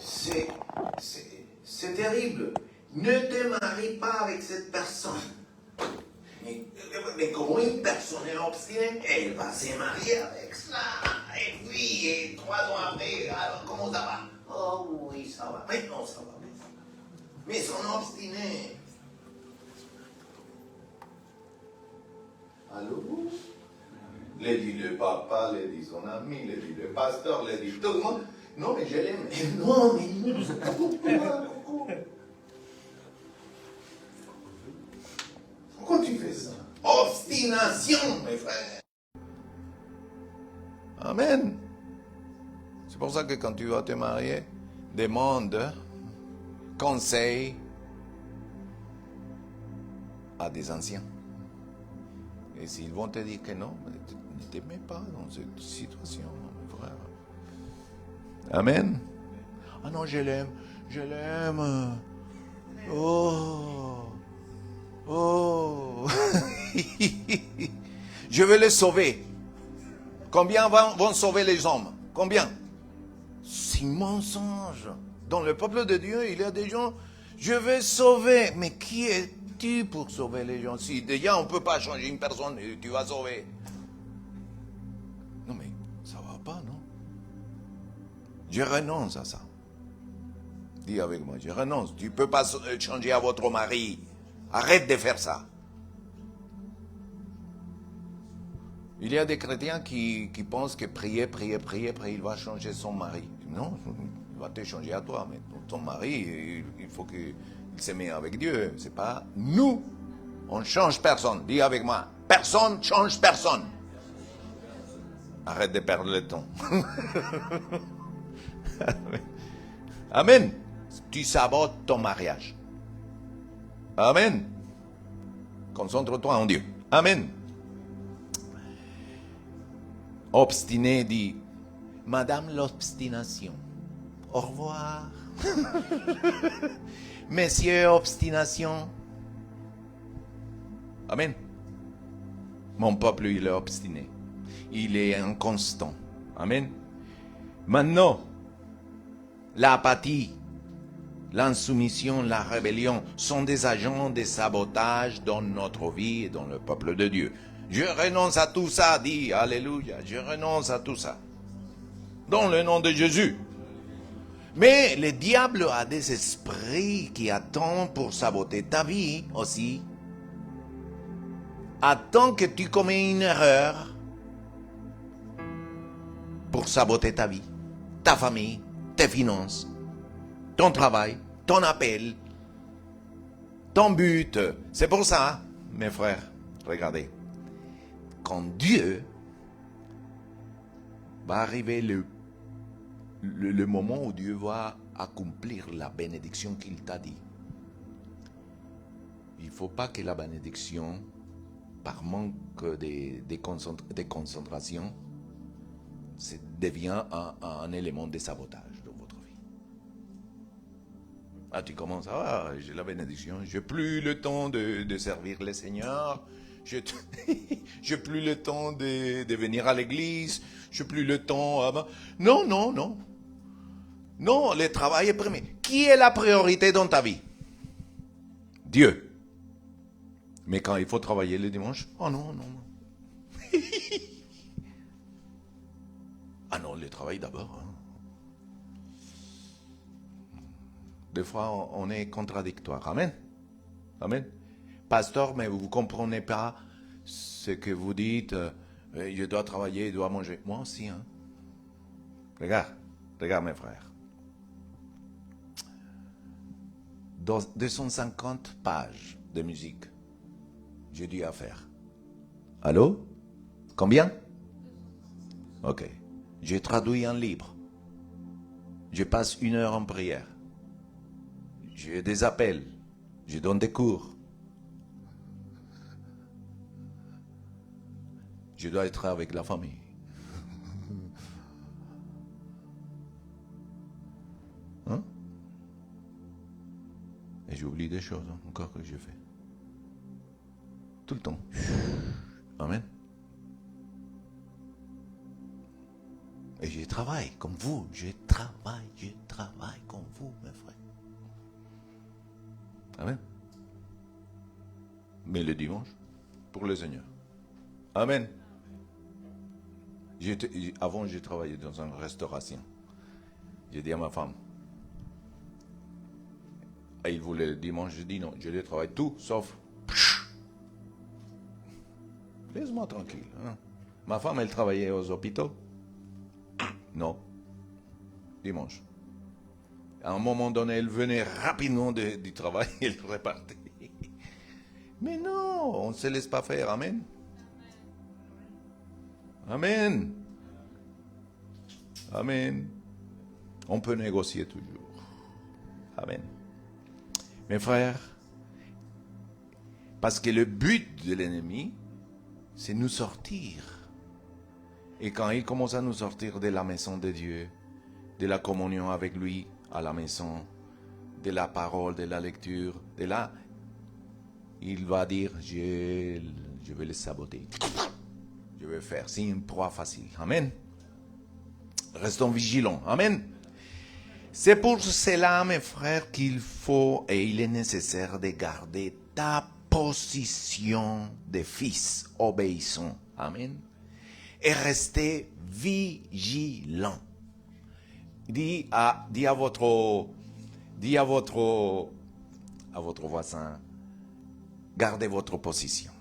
C'est, c'est terrible. Ne te marie pas avec cette personne. Mais comment une personne est obstinée, elle va se marier avec cela. Et puis, 3 ans après, alors comment ça va? Oh oui, ça va. Mais non, ça va. Mais ils sont obstinés. Allô? Les dit le papa, les dit son ami, les dit le pasteur, les dit tout le monde. Non, mais je l'aime. Non, mais non. Pourquoi tu fais ça? Obstination, mes frères. Amen. C'est pour ça que quand tu vas te marier, demande conseil à des anciens. Et s'ils vont te dire que non, ne te mets pas dans cette situation, mon frère. Amen. Ah non, je l'aime. Je l'aime. Oh. Oh. Je vais les sauver. Combien vont sauver les hommes? Combien? C'est un mensonge. Dans le peuple de Dieu, il y a des gens, je vais sauver. Mais qui es-tu pour sauver les gens? Si déjà on ne peut pas changer une personne, tu vas sauver. Non mais, ça ne va pas, non? Je renonce à ça. Dis avec moi, je renonce. Tu ne peux pas changer à votre mari. Arrête de faire ça. Il y a des chrétiens qui pensent que prier, il va changer son mari. Non, il va te changer à toi. Mais ton mari, il faut qu'il se mette avec Dieu. C'est pas nous. On ne change personne. Dis avec moi. Personne ne change personne. Arrête de perdre le temps. Amen. Tu sabotes ton mariage. Amen. Concentre-toi en Dieu. Amen. Obstiné dit, Madame l'obstination, au revoir. Monsieur obstination. Amen. Mon peuple, il est obstiné. Il est inconstant. Amen. Maintenant, l'apathie, l'insoumission, la rébellion sont des agents de sabotage dans notre vie et dans le peuple de Dieu. Je renonce à tout ça, dit Alléluia, je renonce à tout ça. Dans le nom de Jésus. Mais le diable a des esprits qui attendent pour saboter ta vie aussi. Attend que tu commets une erreur pour saboter ta vie, ta famille, tes finances, ton travail, ton appel, ton but. C'est pour ça, mes frères, regardez. Quand Dieu va arriver le moment où Dieu va accomplir la bénédiction qu'il t'a dit, il ne faut pas que la bénédiction, par manque de concentration, devient un élément de sabotage dans votre vie. Ah, tu commences, j'ai la bénédiction, j'ai plus le temps de servir le Seigneur, j'ai plus le temps de venir à l'église, j'ai plus le temps. Non. Non, le travail est premier. Qui est la priorité dans ta vie? Dieu. Mais quand il faut travailler le dimanche, oh non. Ah non, le travail d'abord. Des fois, on est contradictoire. Amen. Amen. Pasteur, mais vous ne comprenez pas ce que vous dites. Je dois travailler, je dois manger. Moi aussi. Regarde mes frères. Dans 250 pages de musique, j'ai dû à faire. Allô? Combien? Ok. J'ai traduit un livre. Je passe 1 heure en prière. J'ai des appels. Je donne des cours. Je dois être avec la famille. Et j'oublie des choses encore que je fais. Tout le temps. Amen. Et je travaille comme vous. Je travaille comme vous, mes frères. Amen. Mais le dimanche, pour le Seigneur. Amen. Avant, j'ai travaillé dans une restauration. J'ai dit à ma femme, et il voulait le dimanche, je dis non, je les travaille tout, sauf... Laisse-moi tranquille. Hein. Ma femme, elle travaillait aux hôpitaux. Non. Dimanche. À un moment donné, elle venait rapidement du travail et elle repartait. Mais non, on ne se laisse pas faire. Amen. Amen. Amen. On peut négocier toujours. Amen. Mes frères, parce que le but de l'ennemi, c'est nous sortir. Et quand il commence à nous sortir de la maison de Dieu, de la communion avec lui à la maison, de la parole, de la lecture, de là, il va dire, je vais le saboter. Je vais faire, c'est une proie facile. Amen. Restons vigilants. Amen. C'est pour cela, mes frères, qu'il faut et il est nécessaire de garder ta position de fils obéissant. Amen. Et rester vigilant. Dis à votre voisin, gardez votre position.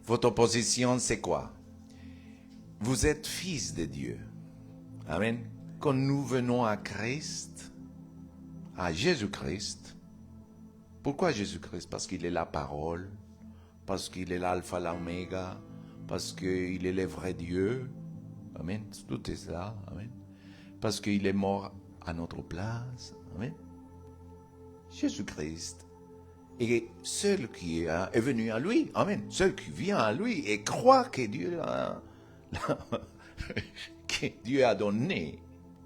Votre position, c'est quoi? Vous êtes fils de Dieu. Amen. Quand nous venons à Christ, à Jésus-Christ, pourquoi Jésus-Christ? Parce qu'il est la parole, parce qu'il est l'alpha, l'oméga, parce qu'il est le vrai Dieu. Amen. Tout est cela. Amen. Parce qu'il est mort à notre place. Amen. Jésus-Christ est seul qui est venu à lui. Amen. Seul qui vient à lui et croit que Dieu a donné.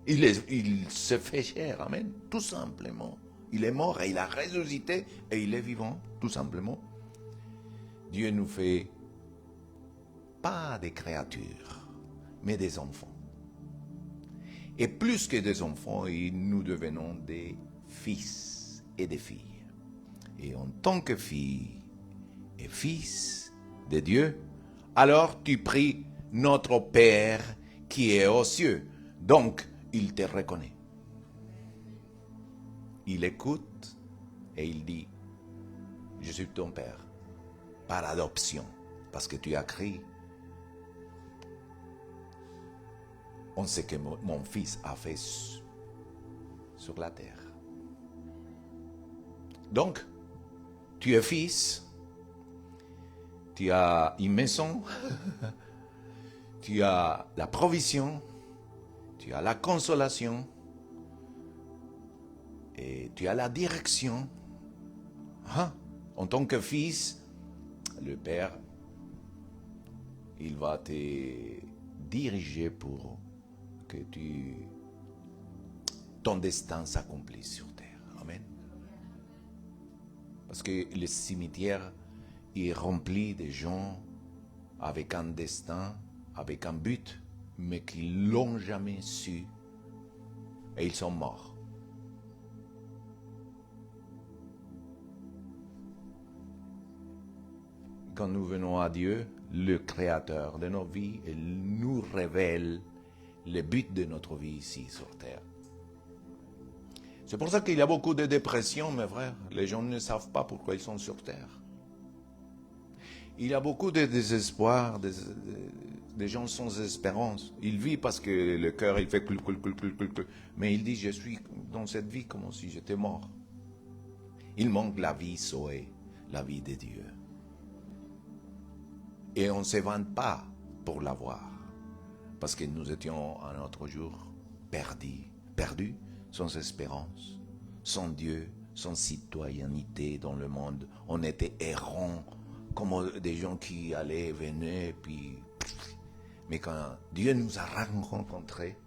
Il se fait chair. Amen. Tout simplement. Il est mort et il a ressuscité et il est vivant. Tout simplement. Dieu nous fait pas des créatures, mais des enfants. Et plus que des enfants, nous devenons des fils et des filles. Et en tant que fille et fils de Dieu, alors tu pries notre Père qui est aux cieux. Donc, il te reconnaît. Il écoute et il dit, je suis ton Père, par adoption, parce que tu as crié. On sait que mon fils a fait sur la terre. Donc, tu es fils, tu as une maison, tu as la provision, tu as la consolation, et tu as la direction. Hein? En tant que fils, le Père, il va te diriger pour que ton destin s'accomplisse sur terre. Amen. Parce que le cimetière est rempli de gens avec un destin, avec un but, mais qui ne l'ont jamais su. Et ils sont morts. Quand nous venons à Dieu, le Créateur de nos vies, il nous révèle le but de notre vie ici sur terre. C'est pour ça qu'il y a beaucoup de dépression, mes frères. Les gens ne savent pas pourquoi ils sont sur terre. Il y a beaucoup de désespoir, des gens sans espérance. Ils vivent parce que le cœur, il fait clou. Mais il dit, je suis dans cette vie comme si j'étais mort. Il manque la vie sauée, la vie de Dieu. Et on ne se vante pas pour l'avoir. Parce que nous étions un autre jour perdus, sans espérance, sans Dieu, sans citoyenneté dans le monde. On était errants, comme des gens qui allaient, venaient, puis... Mais quand Dieu nous a rencontrés,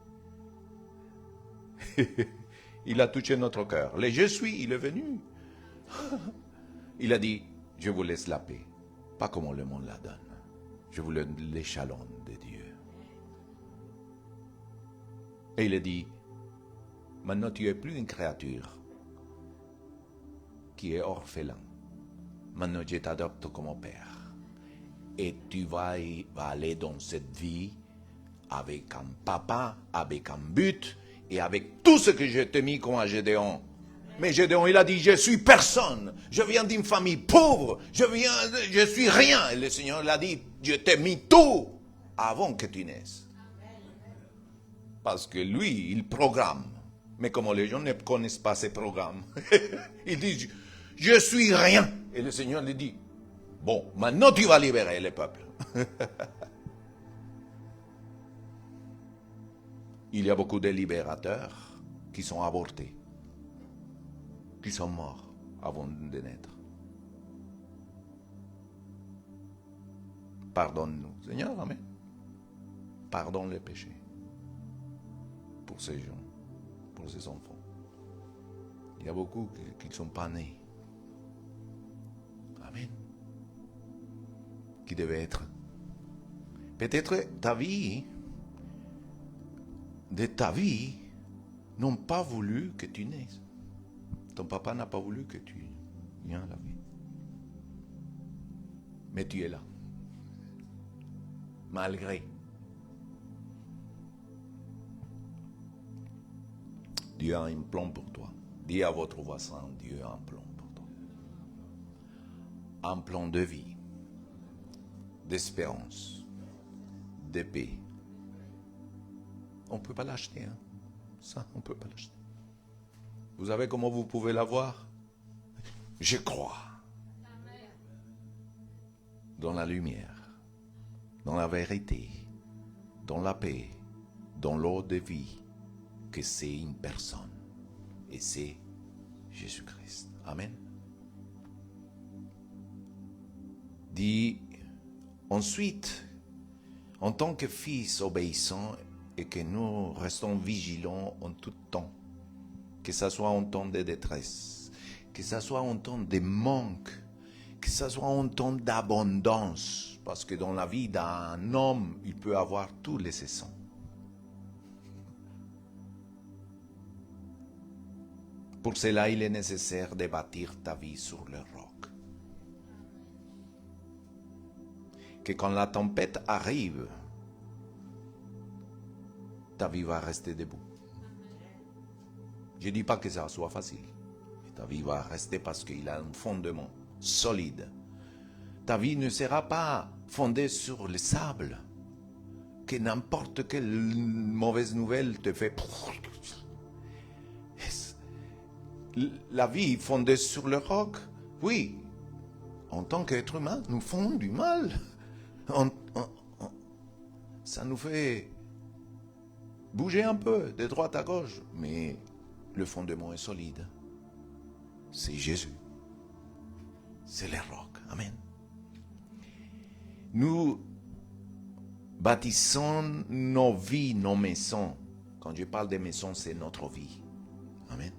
il a touché notre cœur. Le je suis, il est venu. Il a dit, je vous laisse la paix, pas comme le monde la donne. Je vous laisse l'échalon de Dieu. Et il a dit, maintenant tu n'es plus une créature qui est orphelin. Maintenant je t'adopte comme père. Et tu vas aller dans cette vie avec un papa, avec un but et avec tout ce que je t'ai mis comme à Gédéon. Mais Gédéon, il a dit, je suis personne. Je viens d'une famille pauvre. Je suis rien. Et le Seigneur l'a dit, je t'ai mis tout avant que tu naisses. Parce que lui, il programme. Mais comme les gens ne connaissent pas ces programmes, il dit, je suis rien. Et le Seigneur lui dit, bon, maintenant tu vas libérer le peuple. Il y a beaucoup de libérateurs qui sont avortés, qui sont morts avant de naître. Pardonne-nous, Seigneur, amen. Pardonne les péchés pour ces gens, pour ces enfants. Il y a beaucoup qui ne sont pas nés. Amen. Qui devaient être. Peut-être ta vie, de ta vie, n'ont pas voulu que tu naisses. Ton papa n'a pas voulu que tu viennes à la vie. Mais tu es là. Malgré. Dieu a un plan pour toi. Dis à votre voisin, Dieu a un plan pour toi. Un plan de vie, d'espérance, de paix. On ne peut pas l'acheter. Hein? Ça, on ne peut pas l'acheter. Vous savez comment vous pouvez l'avoir? Je crois. Dans la lumière, dans la vérité, dans la paix, dans l'eau de vie, que c'est une personne. Et c'est Jésus-Christ. Amen. Dit ensuite, en tant que fils obéissants, et que nous restons vigilants en tout temps, que ce soit en temps de détresse, que ce soit en temps de manque, que ce soit en temps d'abondance, parce que dans la vie d'un homme, il peut avoir tous les saisons. Pour cela, il est nécessaire de bâtir ta vie sur le roc. Que quand la tempête arrive, ta vie va rester debout. Je ne dis pas que ça soit facile. Mais ta vie va rester parce qu'il a un fondement solide. Ta vie ne sera pas fondée sur le sable. Que n'importe quelle mauvaise nouvelle te fait... La vie fondée sur le roc, oui, en tant qu'être humain, nous faisons du mal. Ça nous fait bouger un peu de droite à gauche, mais le fondement est solide. C'est Jésus. C'est le roc. Amen. Nous bâtissons nos vies, nos maisons. Quand je parle de maisons, c'est notre vie. Amen.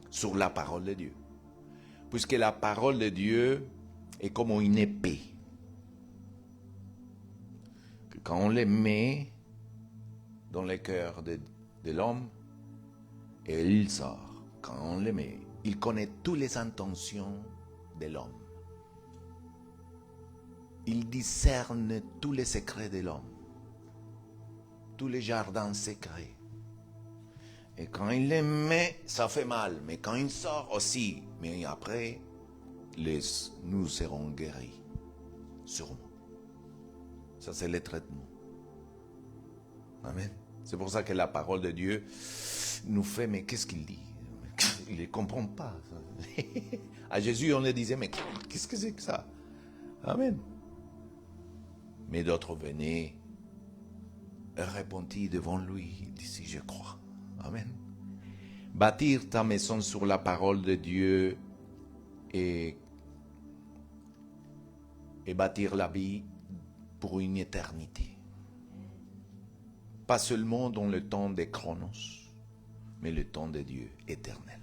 Sur la parole de Dieu. Puisque la parole de Dieu est comme une épée. Quand on les met dans le cœur de l'homme, et il sort. Quand on les met, il connaît toutes les intentions de l'homme. Il discerne tous les secrets de l'homme. Tous les jardins secrets. Et quand il les met, ça fait mal. Mais quand il sort aussi. Mais après, nous serons guéris. Sûrement. Ça, c'est le traitement. Amen. C'est pour ça que la parole de Dieu nous fait, mais qu'est-ce qu'il dit? Il ne comprend pas. À Jésus, on le disait, mais qu'est-ce que c'est que ça? Amen. Mais d'autres venaient, répondit devant lui. Il dit, je crois. Amen. Bâtir ta maison sur la parole de Dieu et bâtir la vie pour une éternité. Pas seulement dans le temps des chronos, mais le temps de Dieu éternel.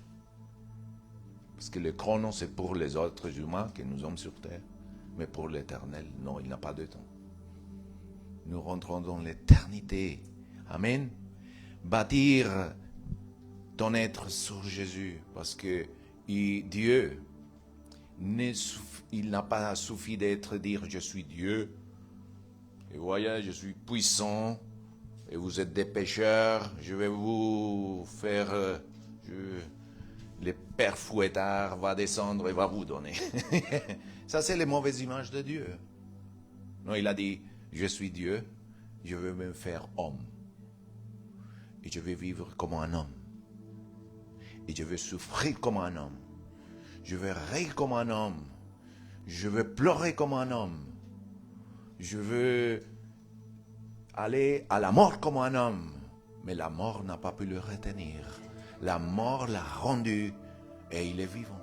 Parce que le chronos, c'est pour les autres humains que nous sommes sur terre, mais pour l'éternel, non, il n'a pas de temps. Nous rentrons dans l'éternité. Amen. bâtir ton être sur Jésus, parce que Dieu, il n'a pas suffi d'être dire je suis Dieu, et voyez, je suis puissant, et vous êtes des pécheurs, je vais vous faire, le Père Fouettard va descendre et va vous donner. Ça, c'est les mauvaises images de Dieu. Non, il a dit, je suis Dieu, je veux me faire homme. Et je vais vivre comme un homme. Et je vais souffrir comme un homme. Je vais rire comme un homme. Je vais pleurer comme un homme. Je veux aller à la mort comme un homme. Mais la mort n'a pas pu le retenir. La mort l'a rendu et il est vivant.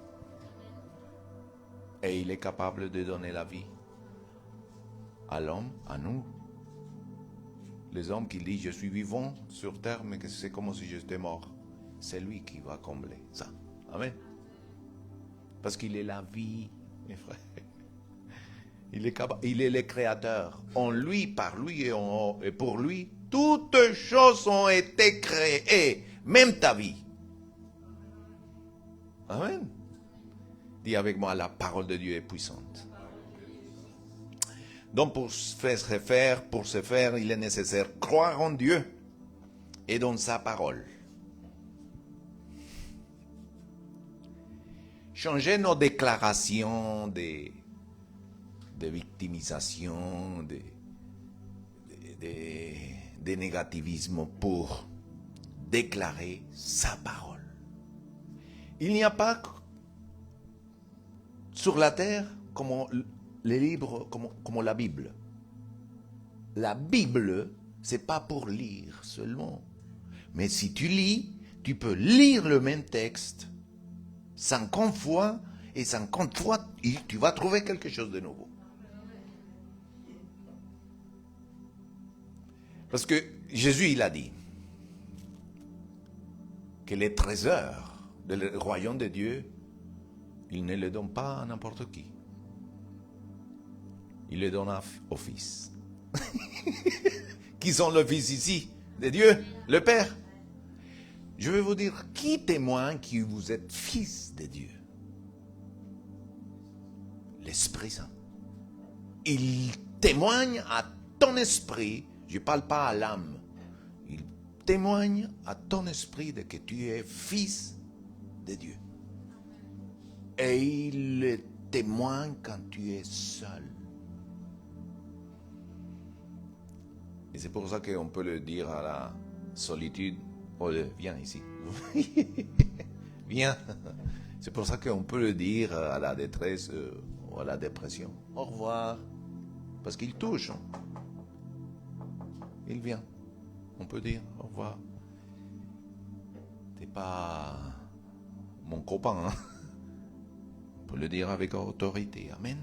Et il est capable de donner la vie à l'homme, à nous. Les hommes qui disent je suis vivant sur terre, mais que c'est comme si j'étais mort. C'est lui qui va combler ça. Amen. Parce qu'il est la vie, mes frères. Il est capable, il est le créateur. En lui, par lui et pour lui, toutes choses ont été créées, même ta vie. Amen. Dis avec moi, la parole de Dieu est puissante. Donc pour ce faire, il est nécessaire croire en Dieu et dans sa parole. Changer nos déclarations de victimisation, de négativisme pour déclarer sa parole. Il n'y a pas sur la terre comme les livres, comme la Bible. La Bible, c'est pas pour lire seulement. Mais si tu lis, tu peux lire le même texte 50 fois, et 50 fois, tu vas trouver quelque chose de nouveau. Parce que Jésus, il a dit que les trésors du royaume de Dieu, il ne les donne pas à n'importe qui. Il les donne au Fils. Qui sont le Fils ici? De Dieu, le Père. Je vais vous dire, qui témoigne que vous êtes fils de Dieu? L'Esprit Saint. Il témoigne à ton esprit, je ne parle pas à l'âme, il témoigne à ton esprit de que tu es fils de Dieu. Et il le témoigne quand tu es seul. Et c'est pour ça qu'on peut le dire à la solitude. Oh, viens ici. Viens. C'est pour ça qu'on peut le dire à la détresse ou à la dépression. Au revoir. Parce qu'il touche. Il vient. On peut dire au revoir. T'es pas mon copain. Hein? On peut le dire avec autorité. Amen.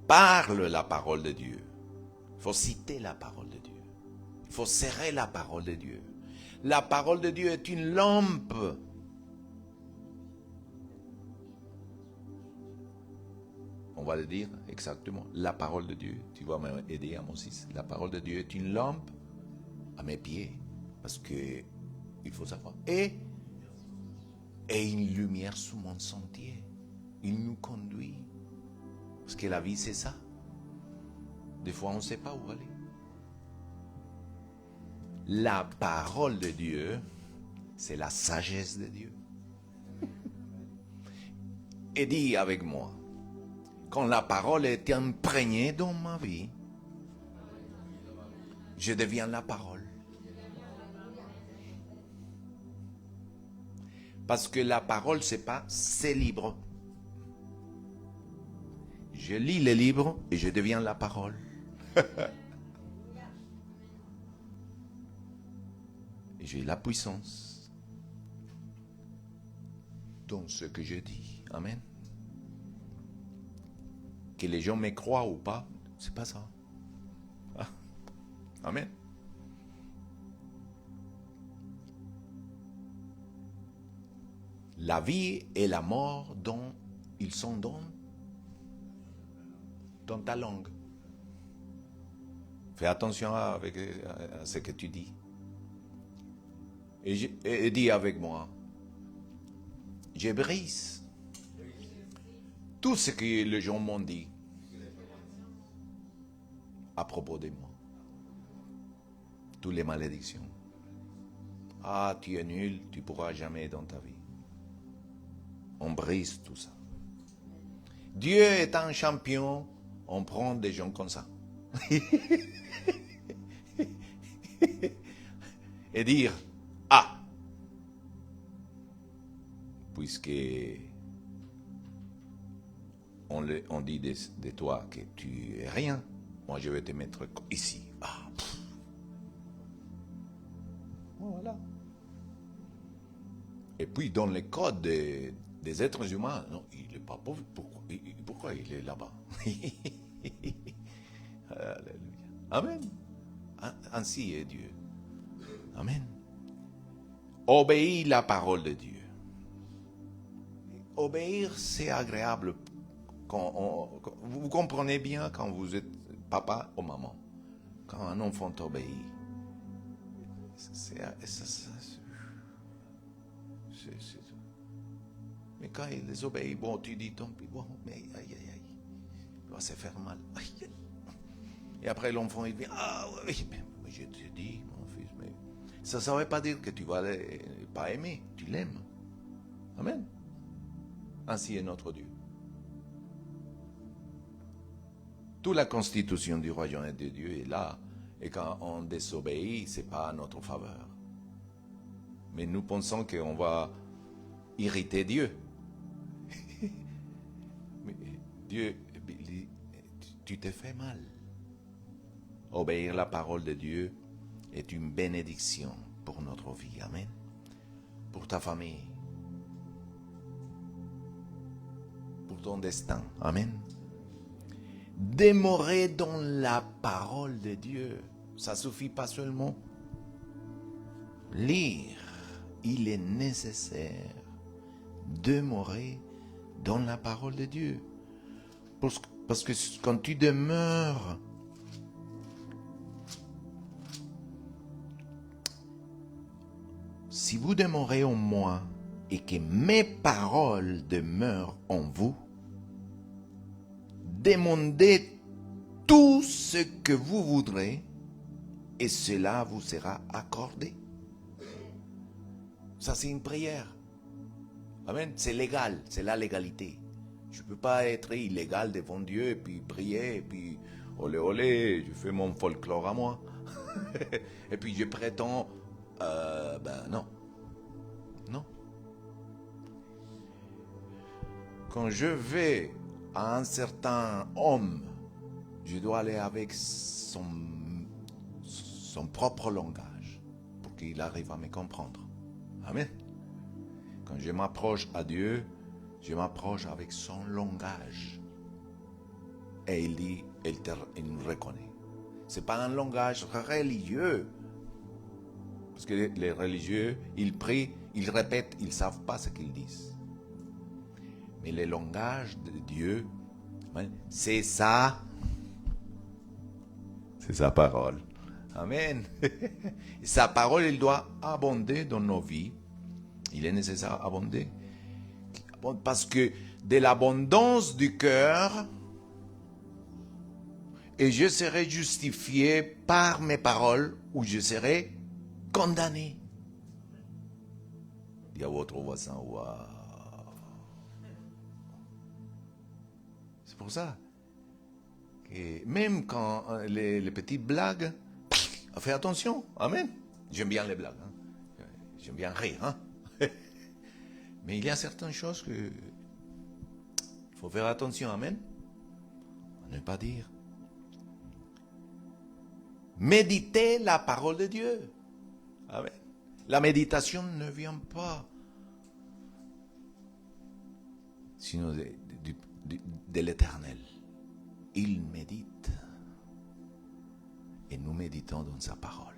Parle la parole de Dieu. Il faut citer la parole de Dieu. Il faut serrer la parole de Dieu. La parole de Dieu est une lampe. On va le dire exactement. La parole de Dieu, tu vas m'aider à mon 6. La parole de Dieu est une lampe à mes pieds. Parce que il faut savoir. Et une lumière sous mon sentier. Il nous conduit. Parce que la vie, c'est ça. Des fois, on ne sait pas où aller. La parole de Dieu, c'est la sagesse de Dieu. Et dis avec moi, quand la parole est imprégnée dans ma vie, je deviens la parole. Parce que la parole, c'est libre. Je lis les livres et je deviens la parole. Et j'ai la puissance dans ce que je dis. Amen. Que les gens me croient ou pas, c'est pas ça. Ah. Amen. La vie et la mort, ils sont dans ta langue. Fais attention à ce que tu dis. Et dis avec moi, je brise tout ce que les gens m'ont dit à propos de moi. Toutes les malédictions. Ah, tu es nul, tu ne pourras jamais dans ta vie. On brise tout ça. Dieu est un champion, on prend des gens comme ça. Et dire, ah, puisque on dit de toi que tu es rien, moi je vais te mettre ici. Ah, voilà. Et puis dans les codes des êtres humains, non, il n'est pas pauvre. Pourquoi il est là-bas? Alléluia. Amen. Ainsi est Dieu. Amen. Obéis la parole de Dieu. Obéir, c'est agréable. Vous comprenez bien quand vous êtes papa ou maman. Quand un enfant t'obéit. Mais quand il les obéit, bon, tu dis tant pis, bon, mais aïe, il va se faire mal. Aïe. Et après l'enfant, il dit, ah oui, mais je te dis, mon fils, mais ça ne veut pas dire que tu vas pas aimer, tu l'aimes. Amen. Ainsi est notre Dieu. Toute la constitution du royaume de Dieu est là. Et quand on désobéit, ce n'est pas à notre faveur. Mais nous pensons qu'on va irriter Dieu. Mais Dieu, tu te fais mal. Obéir la parole de Dieu est une bénédiction pour notre vie. Amen. Pour ta famille. Pour ton destin. Amen. Demeurer dans la parole de Dieu. Ça ne suffit pas seulement lire. Il est nécessaire de demeurer dans la parole de Dieu. Parce que quand tu demeures, si vous demeurez en moi et que mes paroles demeurent en vous, demandez tout ce que vous voudrez et cela vous sera accordé. Ça, c'est une prière. Amen. C'est légal, c'est la légalité. Je ne peux pas être illégal devant Dieu et puis prier et puis olé olé, je fais mon folklore à moi. Et puis je prétends, non. Non. Quand je vais à un certain homme, je dois aller avec son propre langage pour qu'il arrive à me comprendre. Amen. Quand je m'approche à Dieu, je m'approche avec son langage. Et il dit, il nous reconnaît. Ce n'est pas un langage religieux. Parce que les religieux, ils prient, ils répètent, ils ne savent pas ce qu'ils disent. Mais le langage de Dieu, c'est ça. C'est sa parole. Amen. Sa parole, il doit abonder dans nos vies. Il est nécessaire d'abonder. Parce que de l'abondance du cœur, et je serai justifié par mes paroles, ou je serai condamné. Dis à votre voisin, waouh. C'est pour ça que même quand les petites blagues, fais attention, amen. J'aime bien les blagues, hein. J'aime bien rire, hein. Mais il y a certaines choses que il faut faire attention, amen. À ne pas dire. Méditez la parole de Dieu. Amen. La méditation ne vient pas sinon de l'Éternel. Il médite et nous méditons dans sa parole.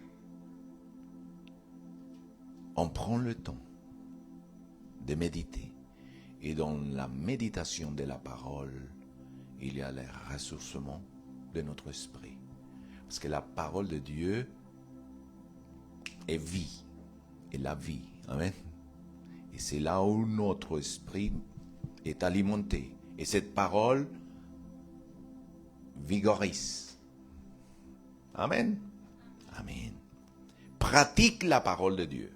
On prend le temps de méditer et dans la méditation de la parole, il y a le ressourcement de notre esprit Parce que la parole de Dieu est vie, et la vie. Amen. Et c'est là où notre esprit est alimenté. Et cette parole vigorise. Amen. Amen. Pratique la parole de Dieu.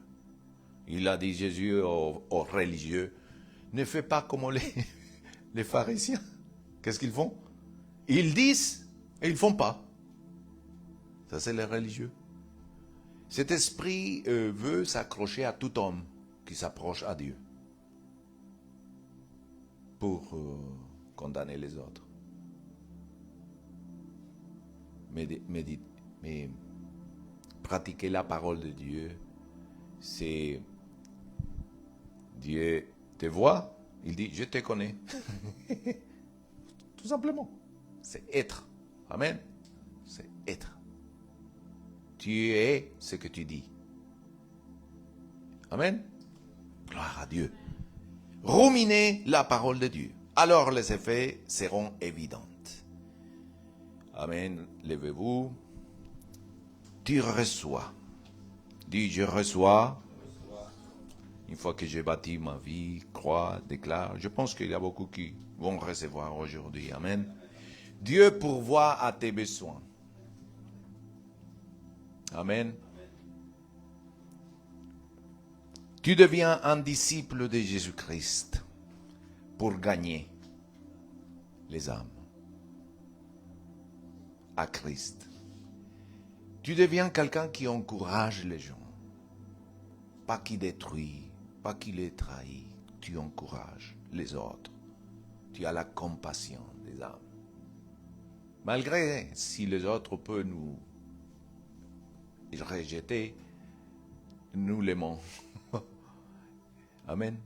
Il a dit Jésus aux religieux, ne fais pas comme les pharisiens. Qu'est-ce qu'ils font? Ils disent et ils ne font pas. Ça, c'est les religieux. Cet esprit veut s'accrocher à tout homme qui s'approche à Dieu pour condamner les autres. Mais pratiquer la parole de Dieu, c'est Dieu te voit, il dit, je te connais. Tout simplement. C'est être. Amen. C'est être. Tu es ce que tu dis. Amen. Gloire à Dieu. Ruminez la parole de Dieu. Alors les effets seront évidents. Amen. Levez-vous. Tu reçois. Dis, je reçois. Une fois que j'ai bâti ma vie, crois, déclare. Je pense qu'il y a beaucoup qui vont recevoir aujourd'hui. Amen. Dieu pourvoit à tes besoins. Amen. Tu deviens un disciple de Jésus-Christ pour gagner les âmes à Christ. Tu deviens quelqu'un qui encourage les gens, pas qui détruit, pas qui les trahit. Tu encourages les autres. Tu as la compassion des âmes. Malgré si les autres peuvent nous rejeter, nous l'aimons. Amen.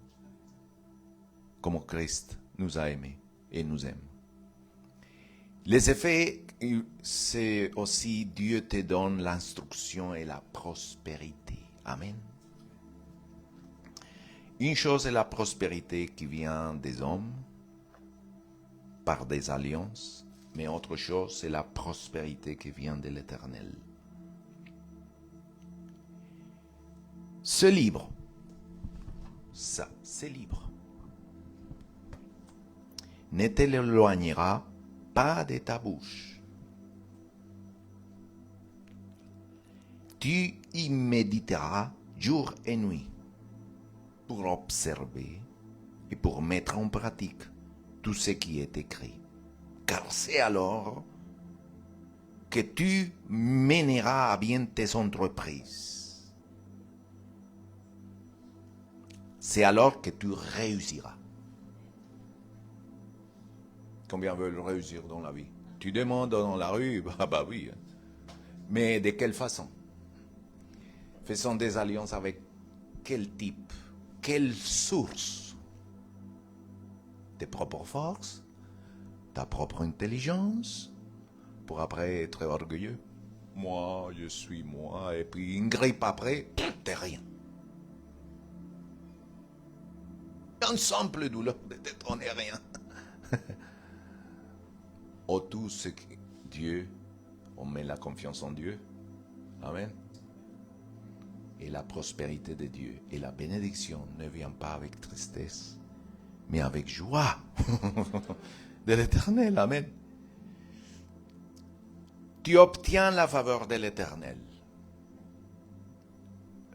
Comme Christ nous a aimés et nous aime. Les effets, c'est aussi Dieu te donne l'instruction et la prospérité. Amen. Une chose est la prospérité qui vient des hommes par des alliances, mais autre chose c'est la prospérité qui vient de l'Éternel. Ce livre, ça, c'est libre, ne te l'éloignera pas de ta bouche. Tu y méditeras jour et nuit pour observer et pour mettre en pratique tout ce qui est écrit. Car c'est alors que tu mèneras à bien tes entreprises. C'est alors que tu réussiras. Combien veulent réussir dans la vie? Tu demandes dans la rue, bah oui. Mais de quelle façon? Faisons des alliances avec quel type? Quelle source? Tes propres forces? Ta propre intelligence? Pour après être orgueilleux? Moi, je suis moi, et puis une grippe après, t'es rien. Un simple douleur de tête, on n'est rien. Oh, tout ce que Dieu, on met la confiance en Dieu. Amen. Et la prospérité de Dieu et la bénédiction ne vient pas avec tristesse, mais avec joie de l'Éternel. Amen. Tu obtiens la faveur de l'Éternel.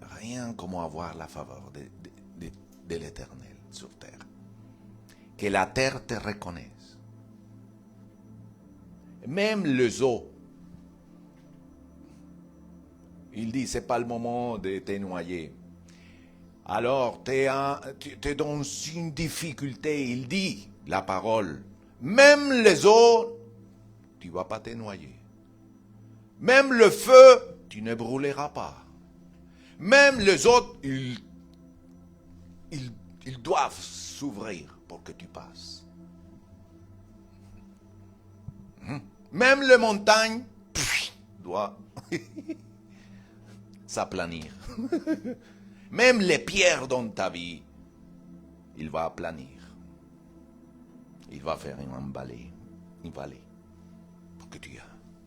Rien comme avoir la faveur de l'Éternel sur terre. Que la terre te reconnaisse. Même les eaux. Il dit, c'est pas le moment de te noyer. Alors, tu es dans une difficulté. Il dit, la parole. Même les eaux, tu ne vas pas te noyer. Même le feu, tu ne brûleras pas. Même les autres, ils doivent s'ouvrir pour que tu passes. Même les montagnes doivent s'aplanir. Même les pierres dans ta vie, il va aplanir. Il va faire une vallée pour que tu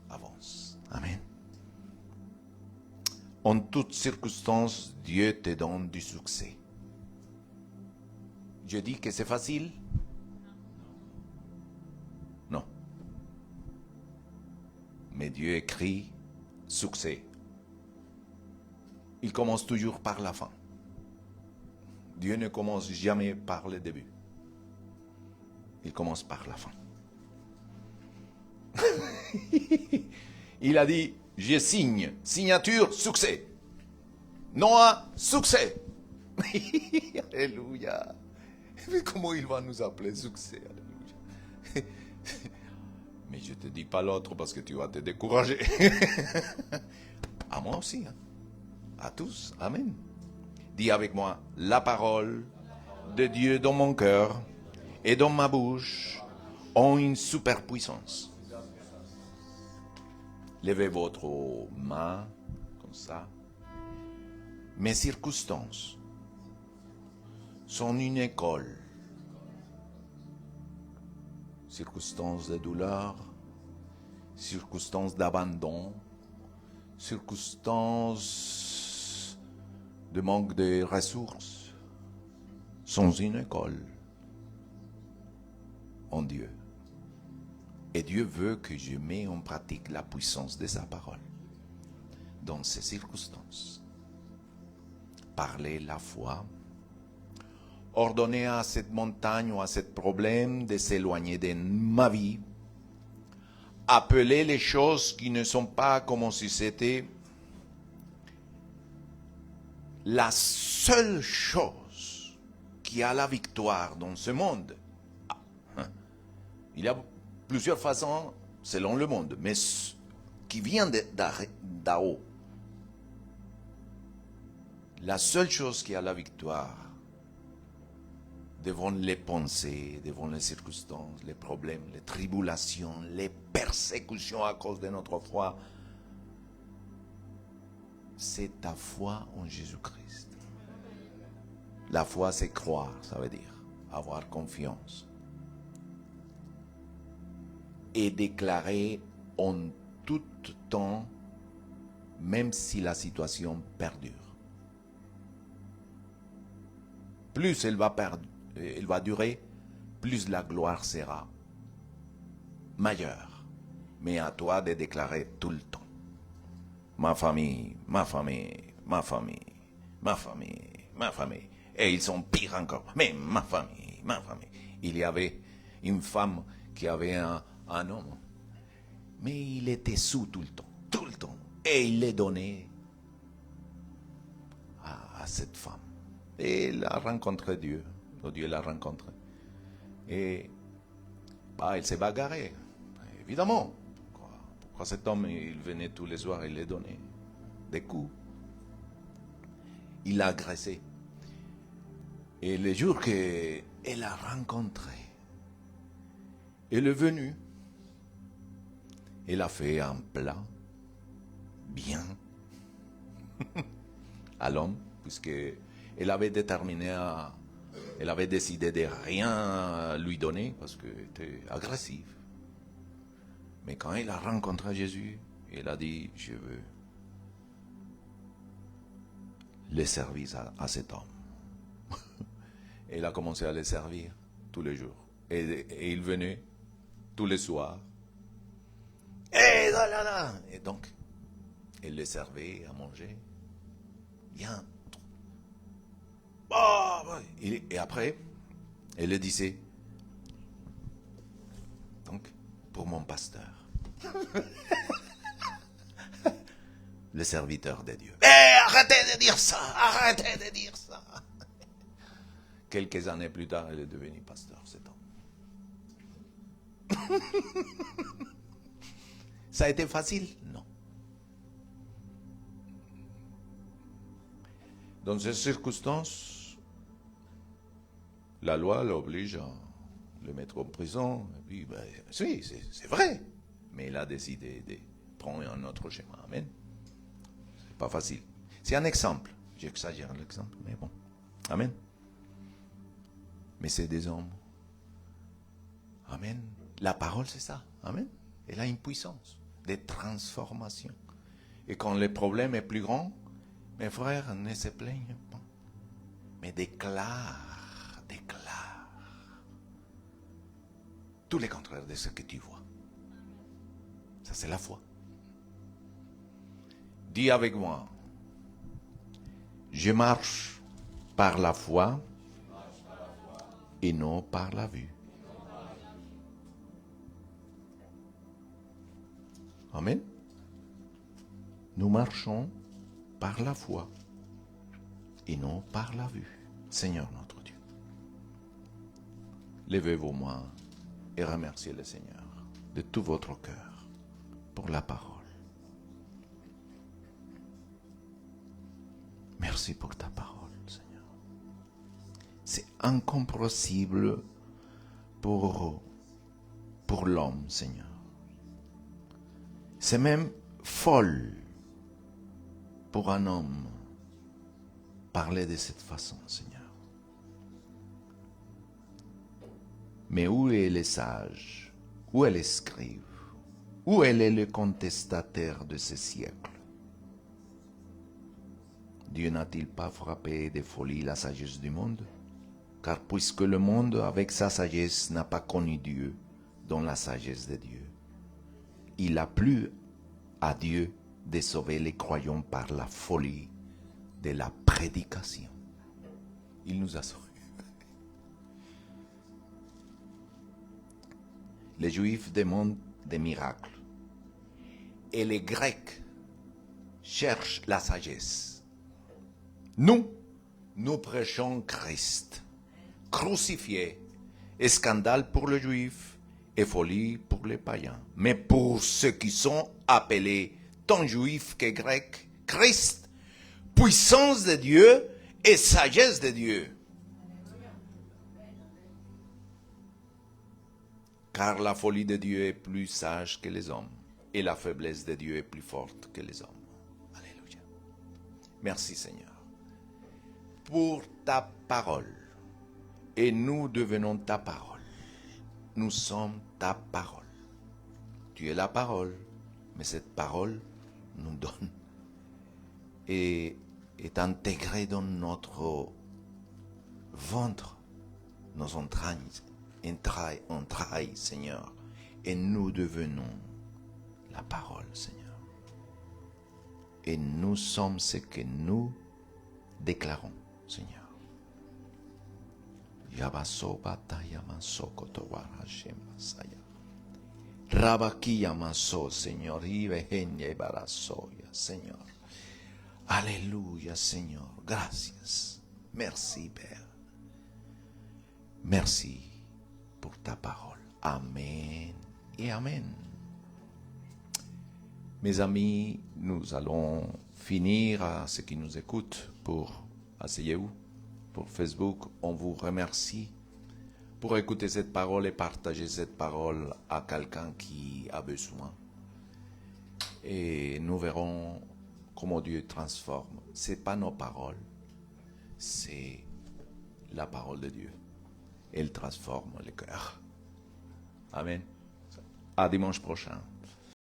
avances. Amen. En toutes circonstances, Dieu te donne du succès. Je dis que c'est facile? Non. Mais Dieu écrit succès. Il commence toujours par la fin. Dieu ne commence jamais par le début. Il commence par la fin. Il a dit, je signe, signature, succès. Noah, succès. Alléluia. Mais comment il va nous appeler succès? Alléluia. Mais je ne te dis pas l'autre parce que tu vas te décourager. À moi aussi. Hein. À tous. Amen. Dis avec moi, la parole de Dieu dans mon cœur et dans ma bouche ont une superpuissance. Levez votre main, comme ça. Mes circonstances sont une école. Circonstances de douleur, circonstances d'abandon, circonstances de manque de ressources, sont une école en Dieu. Et Dieu veut que je mette en pratique la puissance de sa parole dans ces circonstances. Parler la foi, ordonner à cette montagne ou à ce problème de s'éloigner de ma vie, appeler les choses qui ne sont pas comme si c'était la seule chose qui a la victoire dans ce monde. Il y a plusieurs façons selon le monde, mais qui vient d'en haut. La seule chose qui a la victoire devant les pensées, devant les circonstances, les problèmes, les tribulations, les persécutions à cause de notre foi, c'est ta foi en Jésus-Christ. La foi, c'est croire, ça veut dire avoir confiance. Et déclarer en tout temps, même si la situation perdure. Plus elle va durer, plus la gloire sera majeure. Mais à toi de déclarer tout le temps. Ma famille, ma famille, ma famille, ma famille, ma famille. Et ils sont pires encore. Mais ma famille, ma famille. Il y avait une femme qui avait un homme. Mais il était sous tout le temps. Tout le temps. Et il les donnait à cette femme. Et elle a rencontré Dieu. Dieu l'a rencontré. Et il s'est bagarré. Évidemment. Pourquoi cet homme, il venait tous les soirs et il les donnait des coups. Il l'a agressé. Et le jour qu'elle a rencontré, elle est venue. Elle a fait un plat bien à l'homme, puisque elle avait elle avait décidé de rien lui donner parce qu'elle était agressive. Mais quand elle a rencontré Jésus, elle a dit, je veux le service à cet homme. Elle a commencé à le servir tous les jours. Et il venait tous les soirs. Et donc, elle le servait à manger. Bien. Et après, elle le disait. Donc, pour mon pasteur. Le serviteur de Dieu. Mais arrêtez de dire ça! Arrêtez de dire ça! Quelques années plus tard, elle est devenue pasteur, cet homme. Ça a été facile? Non. Dans ces circonstances, la loi l'oblige à le mettre en prison. Et puis, oui, c'est vrai. Mais il a décidé de prendre un autre chemin. Amen. C'est pas facile. C'est un exemple. J'exagère l'exemple, mais bon. Amen. Mais c'est des hommes. Amen. La parole, c'est ça. Amen. Elle a une puissance. des transformations. Et quand le problème est plus grand, mes frères, ne se plaignent pas, mais déclare tout le contraire de ce que tu vois. Ça, c'est la foi. Dis avec moi, je marche par la foi et non par la vue. Amen. Nous marchons par la foi et non par la vue. Seigneur notre Dieu. Levez vos mains et remerciez le Seigneur de tout votre cœur pour la parole. Merci pour ta parole, Seigneur. C'est incompréhensible pour l'homme, Seigneur. C'est même folle pour un homme parler de cette façon, Seigneur. Mais où est le sage? Où est le scribe? Où est le contestataire de ce siècle? Dieu n'a-t-il pas frappé de folie la sagesse du monde? Car puisque le monde, avec sa sagesse, n'a pas connu Dieu dans la sagesse de Dieu, il a plu à Dieu de sauver les croyants par la folie de la prédication. Il nous a sauvés. Les Juifs demandent des miracles et les Grecs cherchent la sagesse. Nous prêchons Christ, crucifié, et scandale pour les Juifs et folie pour les païens. Mais pour ceux qui sont appelés, tant Juifs que Grecs, Christ, puissance de Dieu et sagesse de Dieu. Car la folie de Dieu est plus sage que les hommes, et la faiblesse de Dieu est plus forte que les hommes. Alléluia. Merci Seigneur pour ta parole. Et nous devenons ta parole. Nous sommes ta parole. Tu es la parole, mais cette parole nous donne et est intégrée dans notre ventre, nos entrailles, Seigneur. Et nous devenons la parole, Seigneur. Et nous sommes ce que nous déclarons, Seigneur. Seigneur. Seigneur. Alléluia, Seigneur. Gracias. Merci, Père. Merci pour ta parole. Amen et Amen. Mes amis, nous allons finir à ceux qui nous écoutent pour asseyez-vous, pour Facebook. On vous remercie pour écouter cette parole et partager cette parole à quelqu'un qui a besoin. Et nous verrons comment Dieu transforme. Ce n'est pas nos paroles, c'est la parole de Dieu. Elle transforme le cœur. Amen. À dimanche prochain.